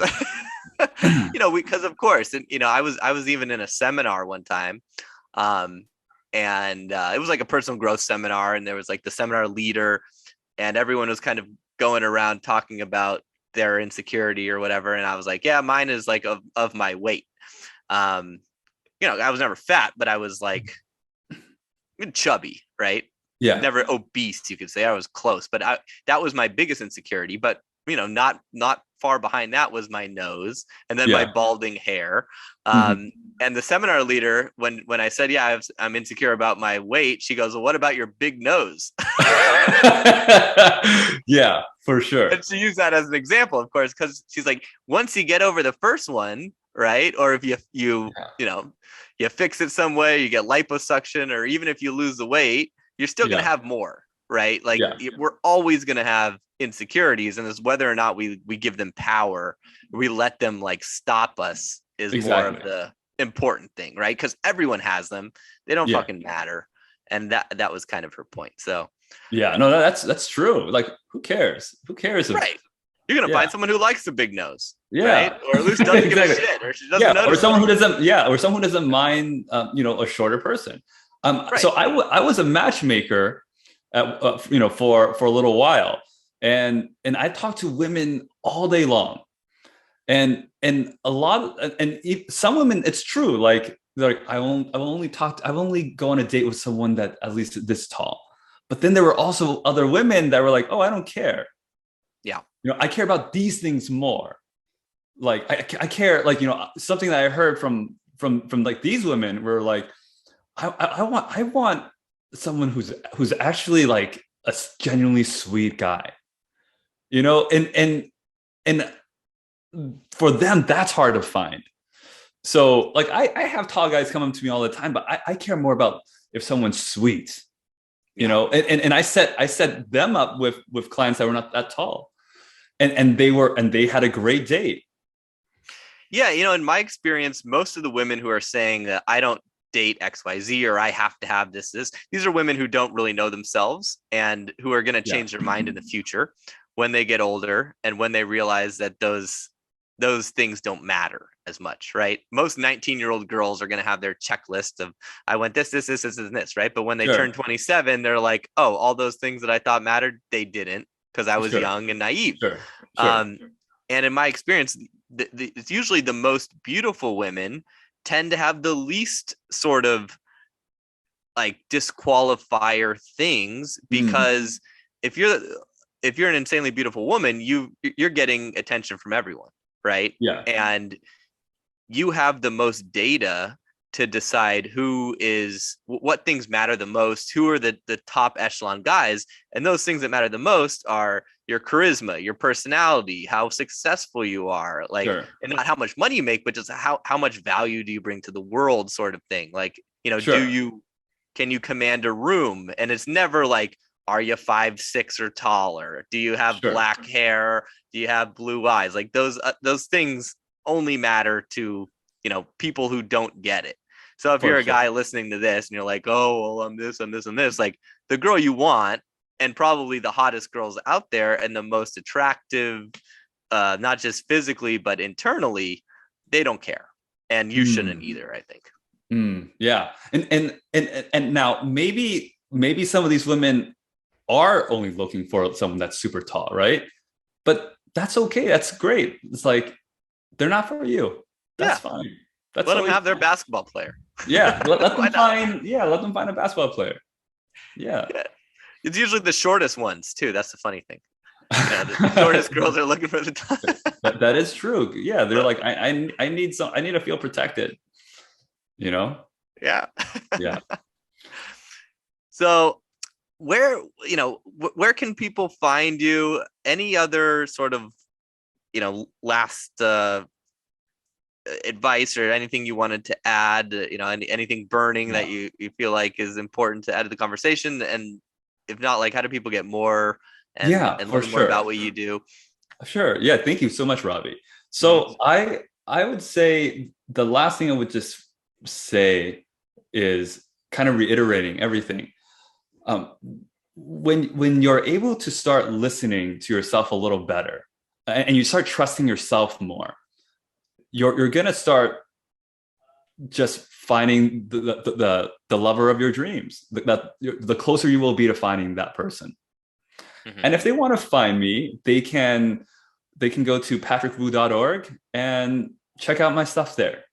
because of course, and I was even in a seminar one time, and it was like a personal growth seminar, and there was like the seminar leader, and everyone was kind of going around talking about their insecurity or whatever, and I was like, yeah, mine is like of my weight. I was never fat, but I was like chubby, right? Yeah, never obese, you could say. I was close, but that was my biggest insecurity. But not far behind that was my nose, and then my balding hair. And the seminar leader, when I said, I'm insecure about my weight, she goes, well, what about your big nose? Yeah, for sure. And she used that as an example, of course, because she's like, once you get over the first one, right? Or if you fix it some way, you get liposuction, or even if you lose the weight, you're still going to have more, right? Like we're always going to have insecurities, and it's whether or not we give them power, we let them like stop us is more of the important thing, right? Because everyone has them, they don't fucking matter. And that was kind of her point. So that's true. Like, who cares right? You're gonna find someone who likes the big nose, right? Or at least doesn't give a shit, or she doesn't notice, or someone who doesn't mind a shorter person. So I was a matchmaker for a little while, and I talked to women all day long, and some women, it's true, like they're like, I've only go on a date with someone that at least this tall. But then there were also other women that were like, oh, I don't care. Yeah. I care about these things more. Like I care, like, something that I heard from like these women were like, I want someone who's actually like a genuinely sweet guy, and for them, that's hard to find. So like I have tall guys come up to me all the time, but I care more about if someone's sweet, and I set them up with clients that were not that tall, and they had a great date. Yeah. In my experience, most of the women who are saying that I don't date XYZ or I have to have this, these are women who don't really know themselves and who are going to change their mind in the future when they get older and when they realize that those things don't matter as much, right? Most 19-year-old girls are going to have their checklist of, I want this, and this, right? But when they turn 27, they're like, oh, all those things that I thought mattered, they didn't, because I was young and naive. And in my experience, it's usually the most beautiful women tend to have the least sort of like disqualifier things, because if you're an insanely beautiful woman, you're getting attention from everyone, right? Yeah. And you have the most data to decide what things matter the most, who are the top echelon guys. And those things that matter the most are your charisma, your personality, how successful you are, like, and not how much money you make, but just how much value do you bring to the world, sort of thing. Like, can you command a room? And it's never like, are you 5'6" or taller? Do you have black hair? Do you have blue eyes? Like those things only matter to, people who don't get it. So if you're a guy listening to this and you're like, oh, well, I'm this, and this, like the girl you want, and probably the hottest girls out there and the most attractive, not just physically, but internally, they don't care. and you shouldn't either, I think. Yeah. And now maybe some of these women are only looking for someone that's super tall, right? But that's okay. That's great. It's like, they're not for you. That's fine. That's let them have their basketball player. Yeah. Let them find a basketball player. Yeah. It's usually the shortest ones too. That's the funny thing. Yeah, the shortest girls are looking for the top. That is true. Yeah. They're like, I need to feel protected, you know? Yeah. Yeah. So where can people find you? Any other sort of, last advice or anything you wanted to add, anything burning that you feel like is important to add to the conversation? And if not, like, how do people get more and learn more about what you do? Sure. Yeah. Thank you so much, Robbie. So I would say the last thing I would just say is kind of reiterating everything. When you're able to start listening to yourself a little better and you start trusting yourself more, you're gonna start just finding the lover of your dreams. The closer you will be to finding that person. And if they want to find me, they can go to patrickwu.org and check out my stuff there.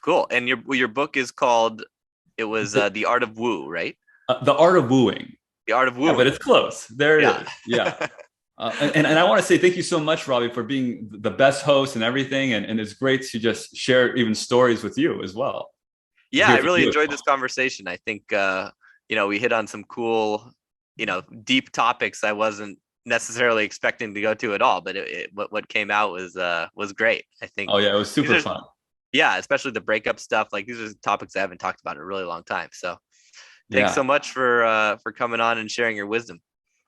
Cool. And your book is called, The Art of Woo, right? The Art of Wooing. The Art of Wooing. Yeah, but it's close. There it is. Yeah. And I want to say thank you so much, Robbie, for being the best host and everything. And it's great to just share even stories with you as well. Yeah, I really enjoyed this conversation. I think, we hit on some cool, deep topics I wasn't necessarily expecting to go to at all, but what came out was great, I think. Oh, yeah, it was super fun. Yeah, especially the breakup stuff. Like, these are topics I haven't talked about in a really long time. So thanks so much for coming on and sharing your wisdom.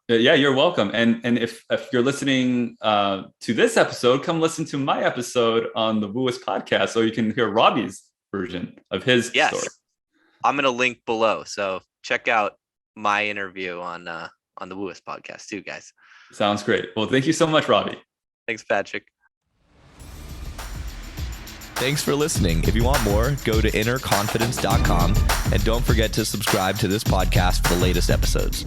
Yeah, you're welcome. And if you're listening to this episode, come listen to my episode on the Wooist podcast so you can hear Robbie's version of his story. I'm going to link below. So check out my interview on the Wooist podcast too, guys. Sounds great. Well, thank you so much, Robbie. Thanks, Patrick. Thanks for listening. If you want more, go to innerconfidence.com and don't forget to subscribe to this podcast for the latest episodes.